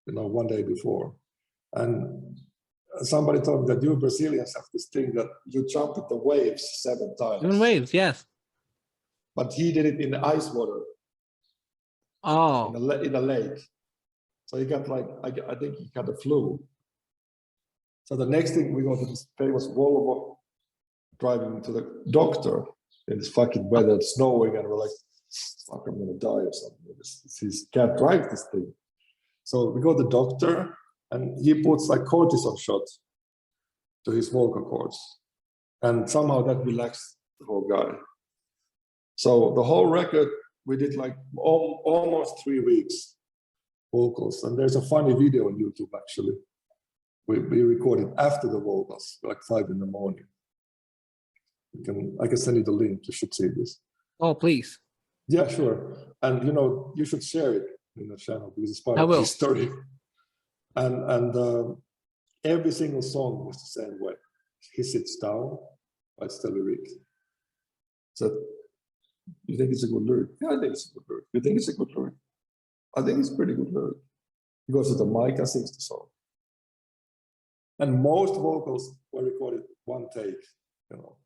one day before. And somebody told me that you Brazilians have this thing that you jump at the waves 7 times. Even waves, yes. But he did it in the ice water. Oh. In a lake. So he got like, I think he got the flu. So the next thing, we go to this famous Volvo, driving to the doctor in this fucking weather, it's snowing, and we're like, fuck, I'm gonna die or something. He can't drive this thing. So we go to the doctor, and he puts like cortisone shots to his vocal cords. And somehow that relaxed the whole guy. So the whole record, we did like almost 3 weeks vocals. And there's a funny video on YouTube, actually. We recorded after the vocals, like 5 in the morning. I can send you the link. You should see this. Oh, please. Yeah, sure. And you know, you should share it in the channel because it's part of the story. And every single song was the same way. He sits down, writes the lyric. So, you think it's a good lyric? Yeah, I think it's a good lyric. You think it's a good lyric? I think it's a pretty good lyric. He goes to the mic and sings the song. And most vocals were recorded one take, you know.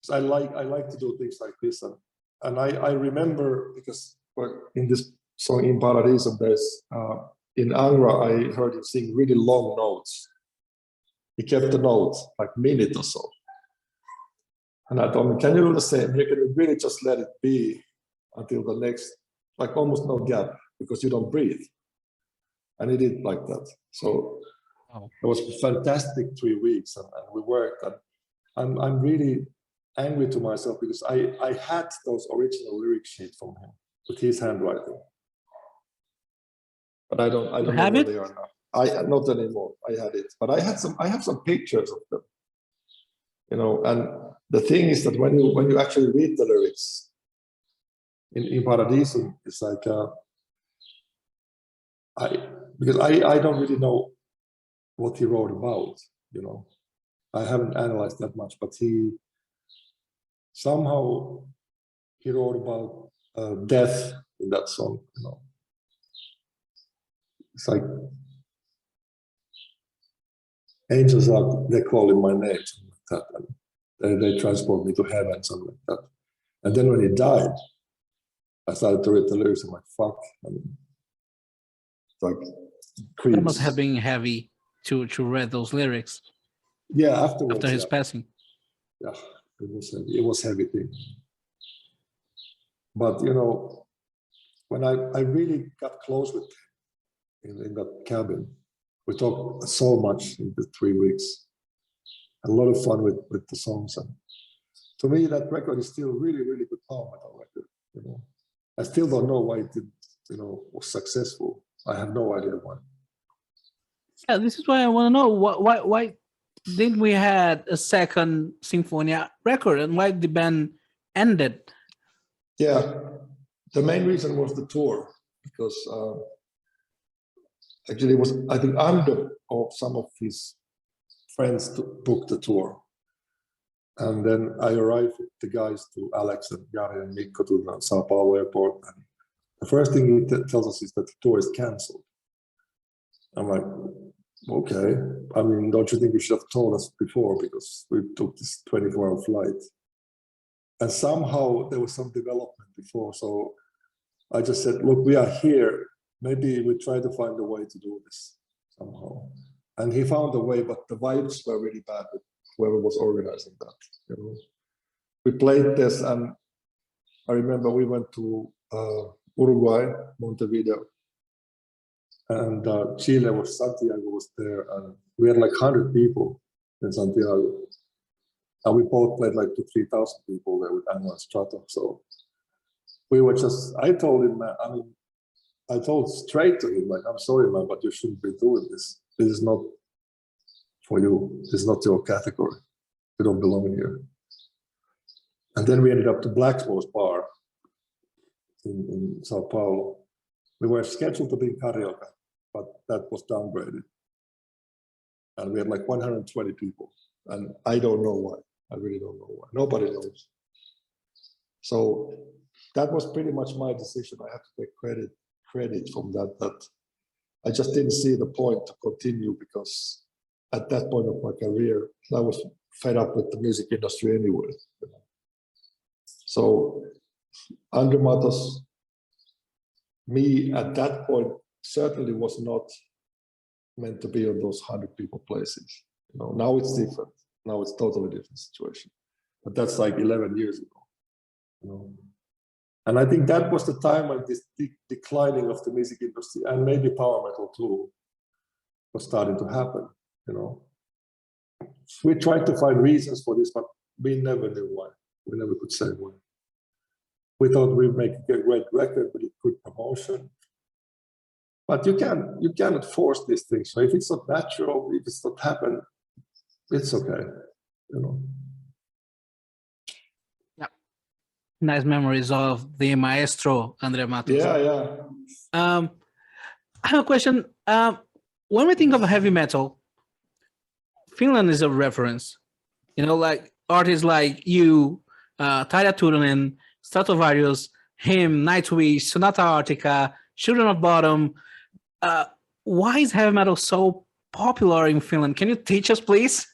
So I like to do things like this, and I remember, because in this song In Paradiso, there's in Angra I heard him sing really long notes. He kept the notes like a minute or so, and I told him, can you do the same? You can really just let it be until the next, like almost no gap, because you don't breathe. And he did like that. So it was a fantastic 3 weeks, and we worked. And I'm really angry to myself because I had those original lyric sheets from him with his handwriting, but I don't know where they are now. Not anymore. I had it, but I have some pictures of them, you know. And the thing is that when you actually read the lyrics in Paradiso, it's like because I don't really know what he wrote about, you know. I haven't analyzed that much, but somehow he wrote about death in that song, you know. it's like angels are, they call in my name, something like that. And they transport me to heaven, something like that. And then when he died, I started to read the lyrics. I'm like, fuck. I mean, it's like creeps. That must have been heavy to read those lyrics. Yeah, afterwards. After his passing. Yeah, it was heavy thing. But you know, when I really got close with him in that cabin, we talked so much in the 3 weeks. A lot of fun with the songs. And to me, that record is still really, really good power metal record. You know, I still don't know why it did, you know, was successful. I have no idea why. Yeah, this is why I want to know why didn't we had a second Symphonia record, and why the band ended? Yeah, the main reason was the tour, because actually it was, I think, Under or some of his friends to book the tour. And then I arrived with the guys to Alex and Jari and Mikko to the Sao Paulo airport. And the first thing he tells us is that the tour is canceled. I'm like, okay. I mean, don't you think you should have told us before, because we took this 24-hour flight. And somehow there was some development before. So I just said, look, we are here. Maybe we try to find a way to do this somehow. And he found a way, but the vibes were really bad with whoever was organizing that. You know, we played this, and I remember we went to Uruguay, Montevideo, and Chile was, Santiago was there, and we had like 100 people in Santiago. And we both played like 2,000 to 3,000 people there with Anno and Strato. So we were just, I told him, I mean, I told straight to him, like, I'm sorry, man, but you shouldn't be doing this. This is not for you. This is not your category. You don't belong here. And then we ended up to Blacksmore's bar in Sao Paulo. We were scheduled to be in Carioca, but that was downgraded. And we had like 120 people. And I don't know why. I really don't know why. Nobody knows. So that was pretty much my decision. I have to take credit from that I just didn't see the point to continue, because at that point of my career, I was fed up with the music industry anyway. You know? So Under Matos, me at that point certainly was not meant to be on those 100 people places. You know, now it's different. Now it's totally different situation. But that's like 11 years ago. You know? And I think that was the time when this declining of the music industry, and maybe power metal too, was starting to happen. You know, we tried to find reasons for this, but we never knew why. We never could say why. We thought we'd make a great record with good promotion, but you cannot force these things. So if it's not natural, if it's not happened, it's okay. You know. Nice memories of the maestro André Matos. Yeah. I have a question. When we think of heavy metal, Finland is a reference. You know, like artists like you, Tarja Turunen, Stratovarius, him, Nightwish, Sonata Arctica, Children of Bottom. Why is heavy metal so popular in Finland? Can you teach us, please?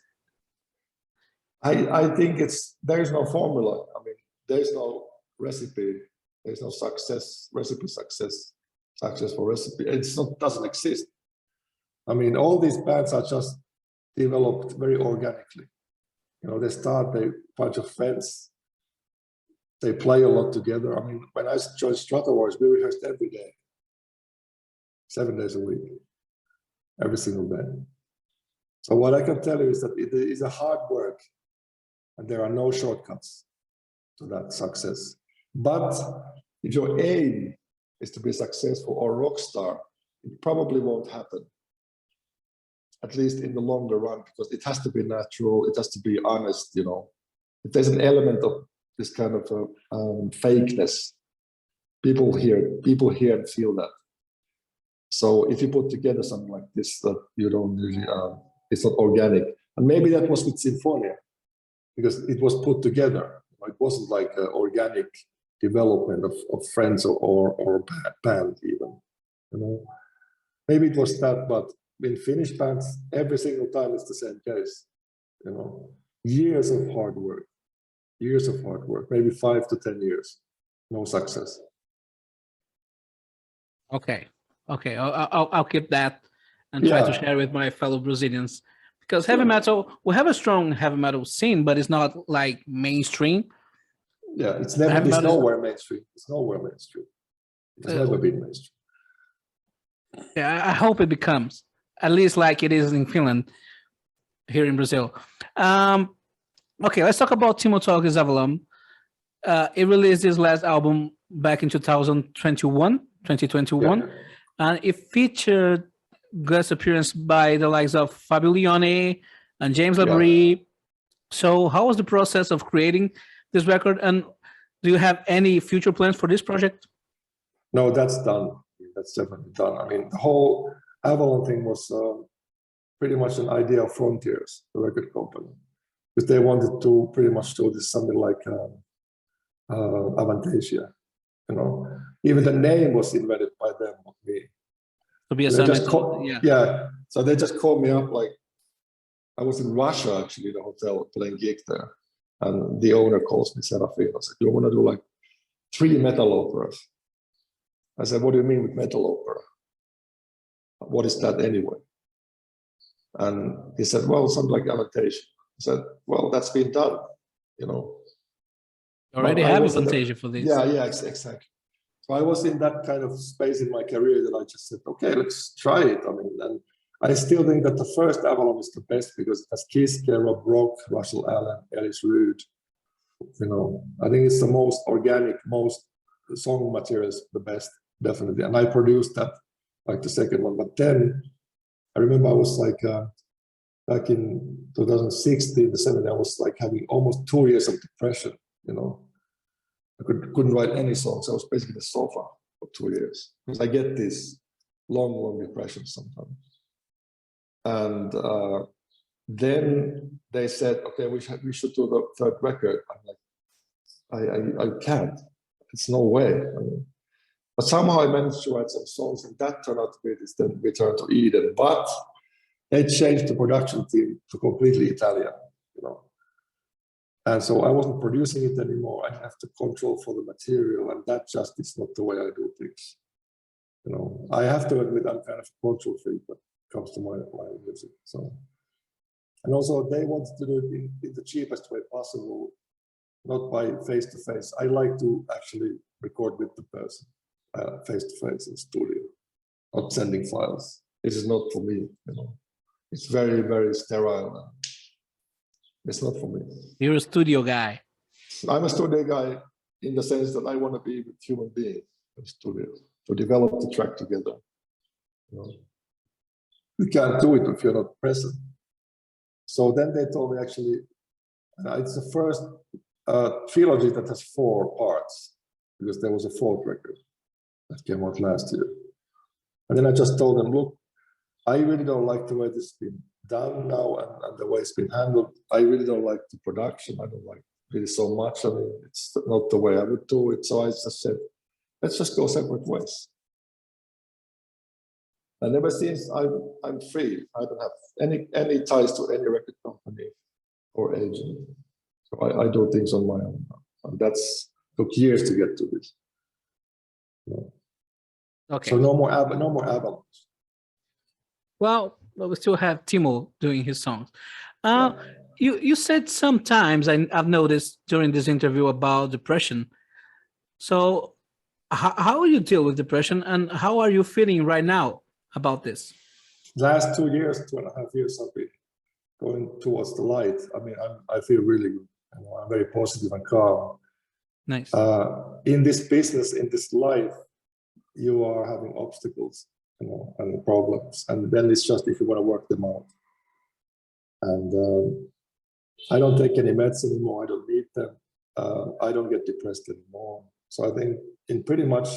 I think there's no formula. I mean, there's no recipe. There's no success for recipe. Doesn't exist. I mean, all these bands are just developed very organically. You know, they start a bunch of friends. They play a lot together. I mean, when I joined Stratovarius, we rehearsed every day, 7 days a week, every single day. So what I can tell you is that it is a hard work, and there are no shortcuts to that success. But if your aim is to be successful or rock star, it probably won't happen, at least in the longer run, because it has to be natural, it has to be honest, you know. If there's an element of this kind of fakeness, people hear and feel that. So if you put together something like this, that you don't really, it's not organic. And maybe that was with Symphonia, because it was put together. It wasn't like an organic development of friends or band even, you know. maybe it was that, but in Finnish bands, every single time it's the same case. You know, years of hard work, maybe 5 to 10 years, no success. Okay, okay, I'll keep that and try to share with my fellow Brazilians, because heavy metal, we have a strong heavy metal scene, but it's not like mainstream. Yeah, it's nowhere mainstream. It's nowhere mainstream. It's never been mainstream. Yeah, I hope it becomes, at least like it is in Finland, here in Brazil. Okay, let's talk about Timo Tolkki's album. It released his last album back in 2021, and it featured guest appearance by the likes of Fabio Lione and James Labrie. So how was the process of creating this record, and do you have any future plans for this project? No, that's done. That's definitely done. I mean, the whole Avalon thing was pretty much an idea of Frontiers, the record company, because they wanted to pretty much do this something like Avantasia. You know, even the name was invented by them, not me. To be a So they just called me up. Like, I was in Russia actually, the hotel, playing gig there, and the owner calls me, Serafin. I said, "You want to do like 3 metal operas?" I said, "What do you mean with metal opera? What is that anyway?" And he said, "Well, something like Avantasia." I said, "Well, that's been done, you know." Already have Avantasia for this. Yeah, exactly. So I was in that kind of space in my career that I just said, okay, let's try it. I mean, and I still think that the first Avalon is the best because it has Kiss, Rob Rock, Russell Allen, Ellis Rood. You know, I think it's the most organic, most song materials, the best, definitely. And I produced that, like the second one. But then I remember I was like, back in 2016, the 70s, I was like having almost 2 years of depression, you know. I couldn't write any songs. I was basically the sofa for 2 years because I get these long depressions sometimes. And then they said, okay, we should do the third record. I'm like, I can't. It's no way. I mean, but somehow I managed to write some songs, and that turned out to be this then Return to Eden. But they changed the production team to completely Italian, you know. And so I wasn't producing it anymore. I have to control for the material, and that just is not the way I do things. You know, I have to admit I'm kind of a control freak when it comes to my music. So, and also they wanted to do it in the cheapest way possible, not by face to face. I like to actually record with the person, face to face in studio, not sending files. This is not for me. You know, it's very, very sterile. It's not for me. You're a studio guy. I'm a studio guy in the sense that I want to be with human beings in studio to develop the track together. You know? You can't do it if you're not present. So then they told me actually, it's the first trilogy that has 4 parts because there was a 4th record that came out last year. And then I just told them, look, I really don't like the way this has been done now and the way it's been handled. I really don't like the production. I don't like really so much. I mean, it's not the way I would do it. So I just said, let's just go separate ways. And ever since I'm free. I don't have any ties to any record company or agent. So I do things on my own. And that's took years to get to this. Okay. So no more albums. Well, we still have Timo doing his songs. You said sometimes, I've noticed during this interview about depression. So how do you deal with depression, and how are you feeling right now about this? Last 2 years, 2.5 years, I've been going towards the light. I mean, I feel really good. You know, I'm very positive and calm. Nice. In this business, in this life, you are having obstacles, you know, and problems, and then it's just if you want to work them out. And I don't take any meds anymore. I don't need them. I don't get depressed anymore. So I think in pretty much,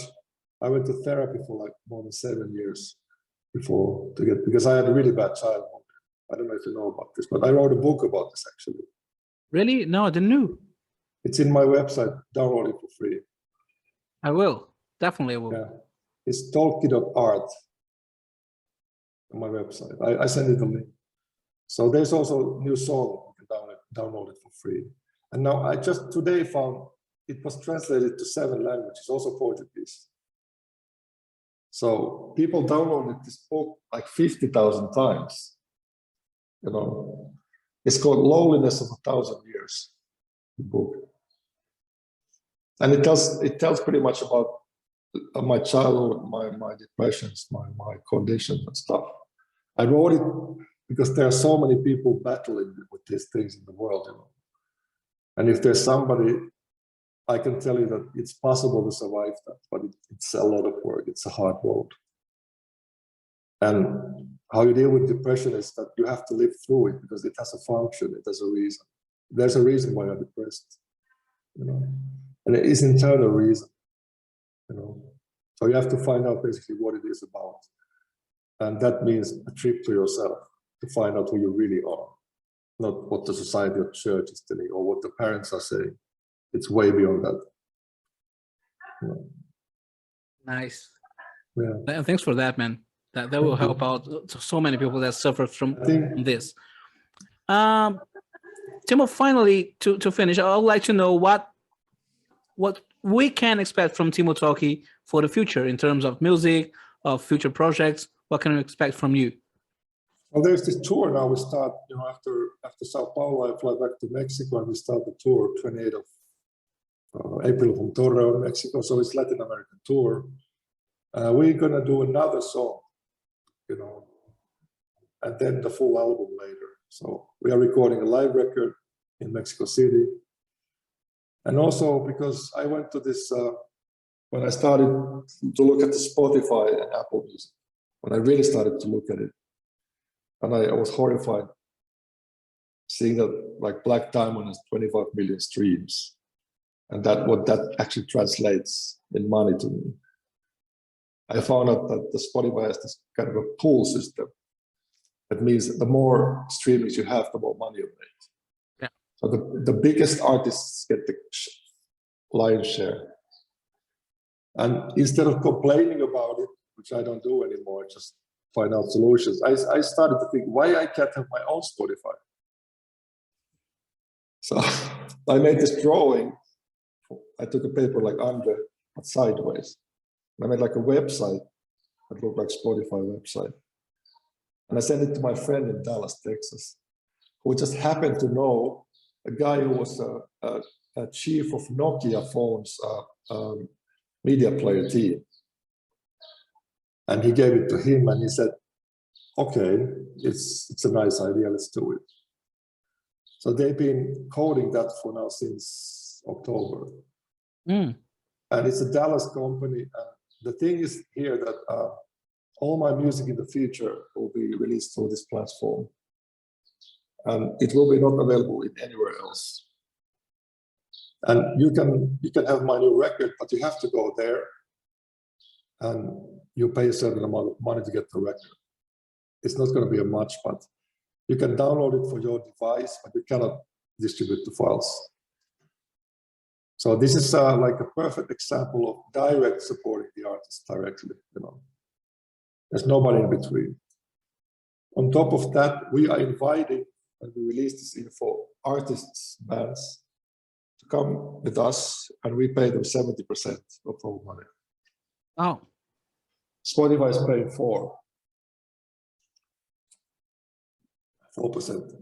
I went to therapy for like more than 7 years before because I had a really bad childhood. I don't know if you know about this, but I wrote a book about this actually. Really? No, I didn't know. It's in my website. Download it for free. I will. Definitely will. Yeah. It's TOLKKI.art. on my website. I send you the link. So there's also a new song, you can download it for free. And now I just today found it was translated to 7 languages, also Portuguese. So people downloaded this book like 50,000 times. You know, it's called Loneliness of 1,000 Years, the book. And it tells pretty much about my childhood, my depressions, my conditions and stuff. I wrote it because there are so many people battling with these things in the world, you know. And if there's somebody, I can tell you that it's possible to survive that, but it's a lot of work. It's a hard road. And how you deal with depression is that you have to live through it because it has a function, it has a reason. There's a reason why you're depressed, you know, and it is internal reason, you know. So you have to find out basically what it is about. And that means a trip to yourself to find out who you really are, not what the society or church is telling or what the parents are saying. It's way beyond that. Yeah. Nice. Yeah. Thanks for that, man. That will help out so many people that suffer from this. Timo, finally, to finish, I would like to know what we can expect from Timo Tolkki for the future in terms of music, of future projects. What can we expect from you? Well, there's this tour now. We start, you know, after Sao Paulo, I fly back to Mexico and we start the tour 28th of April from Torreon, Mexico. So it's Latin American tour. We're gonna do another song, you know, and then the full album later. So we are recording a live record in Mexico City. And also because I went to this, when I started to look at the Spotify and Apple Music, when I really started to look at it, and I was horrified seeing that like Black Diamond has 25 million streams, and that what that actually translates in money to me. I found out that the Spotify has this kind of a pool system. That means that the more streamings you have, the more money you make. Yeah. So the biggest artists get the lion's share. And instead of complaining about it, which I don't do anymore, just find out solutions, I started to think, why I can't have my own Spotify? So I made this drawing. I took a paper like under, but sideways. I made like a website that looked like Spotify website. And I sent it to my friend in Dallas, Texas, who just happened to know a guy who was a chief of Nokia phones media player team. And he gave it to him and he said, okay, it's a nice idea, let's do it. So they've been coding that for now since October. And it's a Dallas company. And the thing is here that all my music in the future will be released through this platform. And it will be not available in anywhere else. And you can have my new record, but you have to go there and you pay a certain amount of money to get the record. It's not going to be a much, but you can download it for your device, but you cannot distribute the files. So this is like a perfect example of direct supporting the artist directly, you know. There's nobody in between. On top of that, we are inviting, when we release this info, artists, bands, to come with us, and we pay them 70% of all money. Oh. Spotify is paying 4%.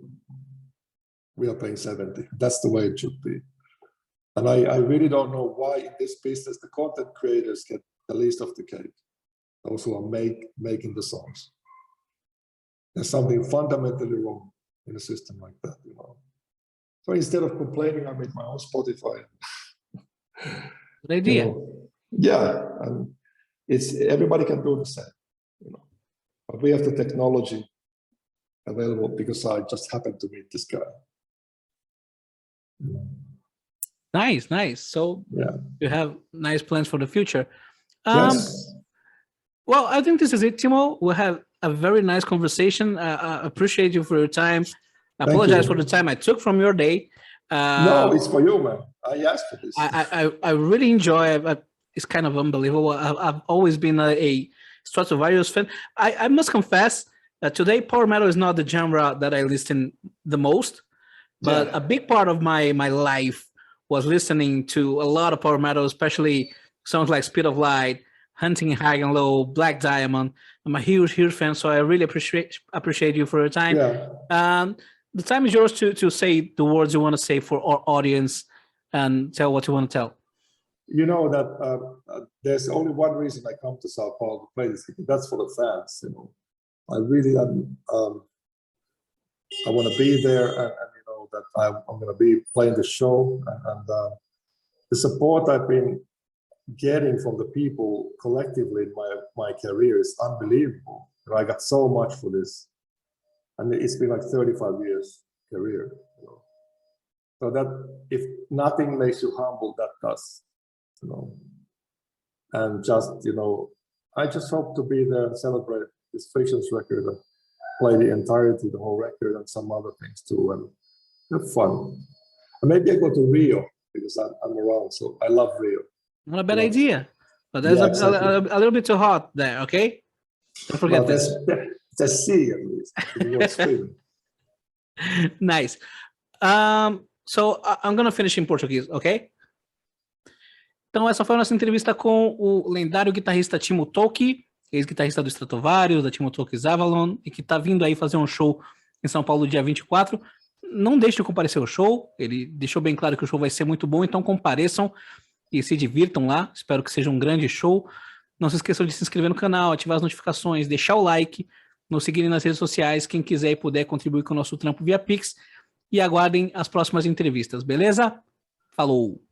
We are paying 70%. That's the way it should be. And I really don't know why in this business the content creators get the least of the cake. Those who are making the songs. There's something fundamentally wrong in a system like that, you know. So instead of complaining, I made my own Spotify. Good idea. You know, yeah, and everybody can do the same, you know. But we have the technology available because I just happened to meet this guy. You know. Nice. So yeah, you have nice plans for the future. yes. Well, I think this is it, Timo. We'll have a very nice conversation. I appreciate you for your time. I apologize for the time I took from your day. No, it's for you, man. I asked for this. I really enjoy it. It's kind of unbelievable. I've always been a Stratovarius fan. I must confess, Today, power metal is not the genre that I listen the most, but a big part of my life was listening to a lot of power metal, especially songs like Speed of Light, Hunting High and Low, Black Diamond. I'm a huge fan, so I really appreciate you for your time. The time is yours to say the words you want to say for our audience and tell what you want to tell. You know that there's only one reason I come to Sao Paulo to play this. That's for the fans. You know, I really I want to be there, and you know that I'm going to be playing the show, and the support I've been getting from the people collectively in my career is unbelievable. You know, I got so much for this, and it's been like 35 years career. You know, so that if nothing makes you humble, that does. You know, and just, you know, I just hope to be there and celebrate this Frictions record and play the entirety, the whole record, and some other things too, and have fun. And maybe I go to Rio because I'm around, so I love Rio. Not a bad idea, but there's a little bit too hot there. Okay, don't forget this. It's a sea at least. Nice. So I'm gonna finish in Portuguese, okay? Então essa foi a nossa entrevista com o lendário guitarrista Timo Tolkki, ex-guitarrista do Stratovarius, da Timo Tolkki'S Avalon, e que está vindo aí fazer um show em São Paulo dia 24. Não deixe de comparecer ao show, ele deixou bem claro que o show vai ser muito bom, então compareçam e se divirtam lá. Espero que seja um grande show. Não se esqueçam de se inscrever no canal, ativar as notificações, deixar o like, nos seguirem nas redes sociais, quem quiser e puder contribuir com o nosso trampo via Pix, e aguardem as próximas entrevistas, beleza? Falou!